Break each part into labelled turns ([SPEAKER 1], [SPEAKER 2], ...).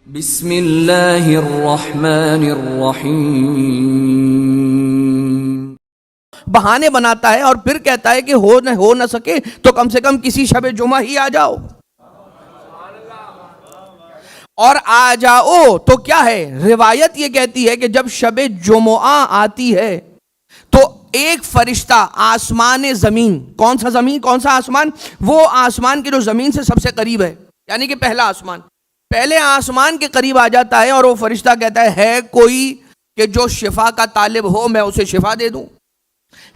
[SPEAKER 1] بسم اللہ الرحمن الرحیم۔
[SPEAKER 2] بہانے بناتا ہے اور پھر کہتا ہے کہ ہو نہ سکے تو کم سے کم کسی شب جمعہ ہی آ جاؤ، اور آ جاؤ تو کیا ہے؟ روایت یہ کہتی ہے کہ جب شب جمعہ آتی ہے تو ایک فرشتہ آسمان زمین، کون سا زمین، کون سا آسمان؟ وہ آسمان کے جو زمین سے سب سے قریب ہے، یعنی کہ پہلا آسمان، پہلے آسمان کے قریب آ جاتا ہے اور وہ فرشتہ کہتا ہے کوئی کہ جو شفا کا طالب ہو میں اسے شفا دے دوں،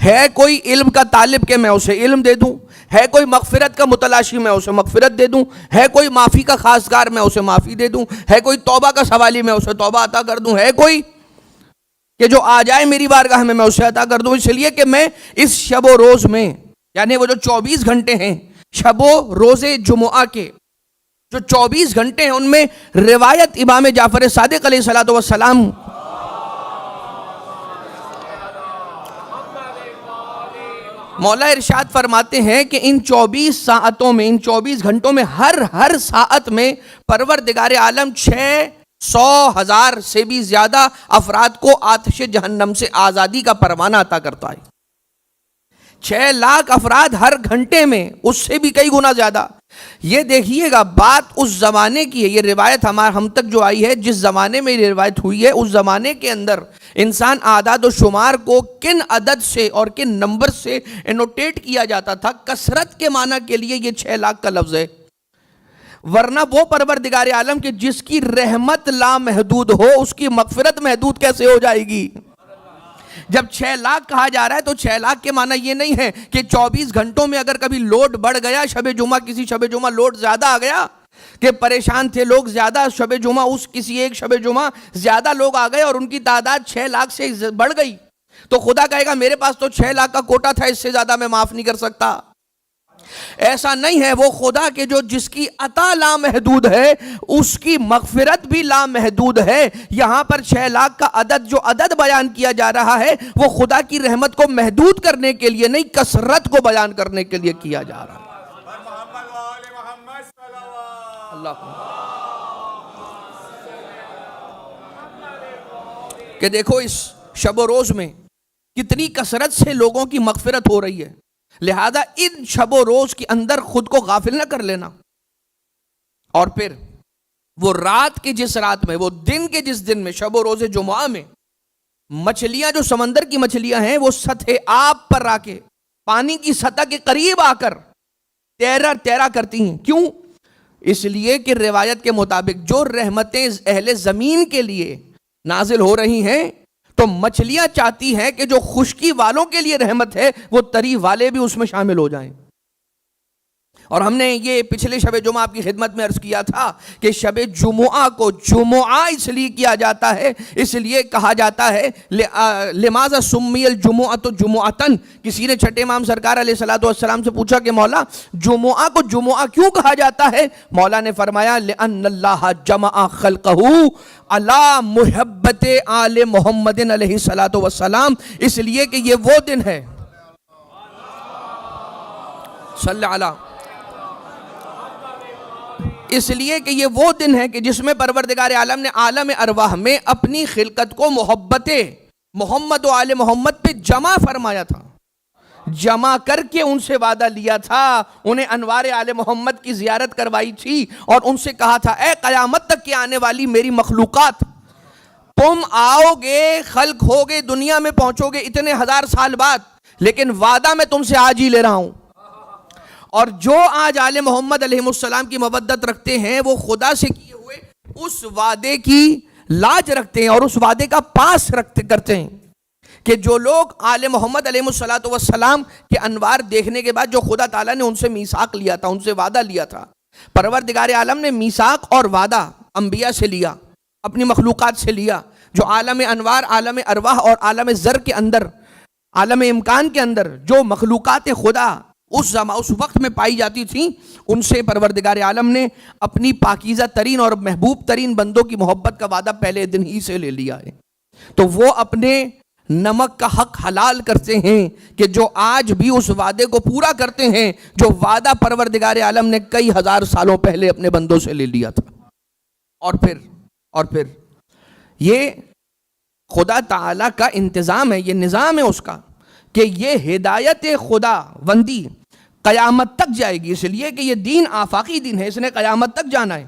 [SPEAKER 2] ہے کوئی علم کا طالب کہ میں اسے علم دے دوں، ہے کوئی مغفرت کا متلاشی میں اسے مغفرت دے دوں، ہے کوئی معافی کا خواستگار میں اسے معافی دے دوں، ہے کوئی توبہ کا سوالی میں اسے توبہ عطا کر دوں، ہے کوئی کہ جو آ جائے میری بارگاہ میں اسے عطا کر دوں۔ اس لیے کہ میں اس شب و روز میں، یعنی وہ جو 24 گھنٹے ہیں شب و روز جمعہ کے، جو 24 گھنٹے ہیں ان میں روایت امام جعفر صادق علیہ الصلوۃ والسلام مولا ارشاد فرماتے ہیں کہ ان 24 ساعتوں میں، ان 24 گھنٹوں میں ہر ساعت میں پروردگار عالم 600,000 سے بھی زیادہ افراد کو آتش جہنم سے آزادی کا پروانہ عطا کرتا ہے۔ 6 لاکھ افراد ہر گھنٹے میں، اس سے بھی کئی گنا زیادہ۔ یہ دیکھیے گا بات اس زمانے کی ہے، یہ روایت ہم تک جو آئی ہے، جس زمانے میں یہ روایت ہوئی ہے اس زمانے کے اندر انسان اعداد و شمار کو کن عدد سے اور کن نمبر سے انوٹیٹ کیا جاتا تھا؟ کثرت کے معنی کے لیے یہ 6 لاکھ کا لفظ ہے، ورنہ وہ پروردگار عالم کہ جس کی رحمت لامحدود ہو اس کی مغفرت محدود کیسے ہو جائے گی؟ جب 6 لاکھ کہا جا رہا ہے تو 6 لاکھ کے معنی یہ نہیں ہے کہ 24 گھنٹوں میں اگر کبھی لوڈ بڑھ گیا، شب جمعہ کسی شب جمعہ لوڈ زیادہ آ گیا کہ پریشان تھے لوگ زیادہ، شب جمعہ کسی ایک شب جمعہ زیادہ لوگ آ گئے اور ان کی تعداد 6 لاکھ سے بڑھ گئی تو خدا کہے گا میرے پاس تو 6 لاکھ کا کوٹا تھا، اس سے زیادہ میں معاف نہیں کر سکتا۔ ایسا نہیں ہے، وہ خدا کے جو جس کی عطا لامحدود ہے اس کی مغفرت بھی لامحدود ہے۔ یہاں پر 6 لاکھ کا عدد جو عدد بیان کیا جا رہا ہے وہ خدا کی رحمت کو محدود کرنے کے لیے نہیں، کثرت کو بیان کرنے کے لیے کیا جا رہا ہے۔ اللہ کہ دیکھو اس شب و روز میں کتنی کثرت سے لوگوں کی مغفرت ہو رہی ہے، لہذا ان شب و روز کے اندر خود کو غافل نہ کر لینا، اور پھر وہ رات کی جس رات میں، وہ دن کے جس دن میں، شب و روز جمعہ میں مچھلیاں جو سمندر کی مچھلیاں ہیں وہ سطح آب پر آ کے پانی کی سطح کے قریب آ کر تیرا کرتی ہیں۔ کیوں؟ اس لیے کہ روایت کے مطابق جو رحمتیں اہل زمین کے لیے نازل ہو رہی ہیں تو مچھلیاں چاہتی ہیں کہ جو خشکی والوں کے لیے رحمت ہے وہ تری والے بھی اس میں شامل ہو جائیں۔ اور ہم نے یہ پچھلے شب جمعہ آپ کی خدمت میں عرض کیا تھا کہ شب جمعہ کو جمعہ اس لیے کیا جاتا ہے، اس لیے کہا جاتا ہے لماذا سمی الجمعۃ جمعۃً۔ کسی نے چھٹے امام سرکار علیہ الصلوۃ والسلام سے پوچھا کہ مولا جمعہ کو جمعہ کیوں کہا جاتا ہے؟ مولا نے فرمایا لأن اللہ جمع خلقہ علی محبت آل محمد علیہ الصلوۃ والسلام، اس لیے کہ یہ وہ دن ہے، صلی علی، اس لیے کہ یہ وہ دن ہے کہ جس میں پروردگار عالم نے عالم ارواح میں اپنی خلقت کو محبت محمد و آل محمد پہ جمع فرمایا تھا، جمع کر کے ان سے وعدہ لیا تھا، انہیں انوار آل محمد کی زیارت کروائی تھی اور ان سے کہا تھا اے قیامت تک کے آنے والی میری مخلوقات، تم آؤ گے، خلق ہوگے، دنیا میں پہنچو گے اتنے 1000 سال بعد، لیکن وعدہ میں تم سے آج ہی لے رہا ہوں۔ اور جو آج آل محمد علیہ السلام کی مودت رکھتے ہیں وہ خدا سے کیے ہوئے اس وعدے کی لاج رکھتے ہیں اور اس وعدے کا پاس کرتے ہیں کہ جو لوگ آل محمد علیہ السلام کے انوار دیکھنے کے بعد جو خدا تعالیٰ نے ان سے میثاق لیا تھا، ان سے وعدہ لیا تھا، پروردگار عالم نے میثاق اور وعدہ انبیاء سے لیا، اپنی مخلوقات سے لیا، جو عالم انوار، عالم ارواح اور عالم ذر کے اندر، عالم امکان کے اندر جو مخلوقات خدا اس وقت میں پائی جاتی تھیں، ان سے پروردگار عالم نے اپنی پاکیزہ ترین اور محبوب ترین بندوں کی محبت کا وعدہ پہلے دن ہی سے لے لیا ہے۔ تو وہ اپنے نمک کا حق حلال کرتے ہیں کہ جو آج بھی اس وعدے کو پورا کرتے ہیں جو وعدہ پروردگار عالم نے کئی 1000 سالوں پہلے اپنے بندوں سے لے لیا تھا۔ اور پھر اور پھر یہ خدا تعالیٰ کا انتظام ہے، یہ نظام ہے اس کا کہ یہ ہدایت خدا بندی قیامت تک جائے گی، اس لیے کہ یہ دین آفاقی دین ہے، اس نے قیامت تک جانا ہے.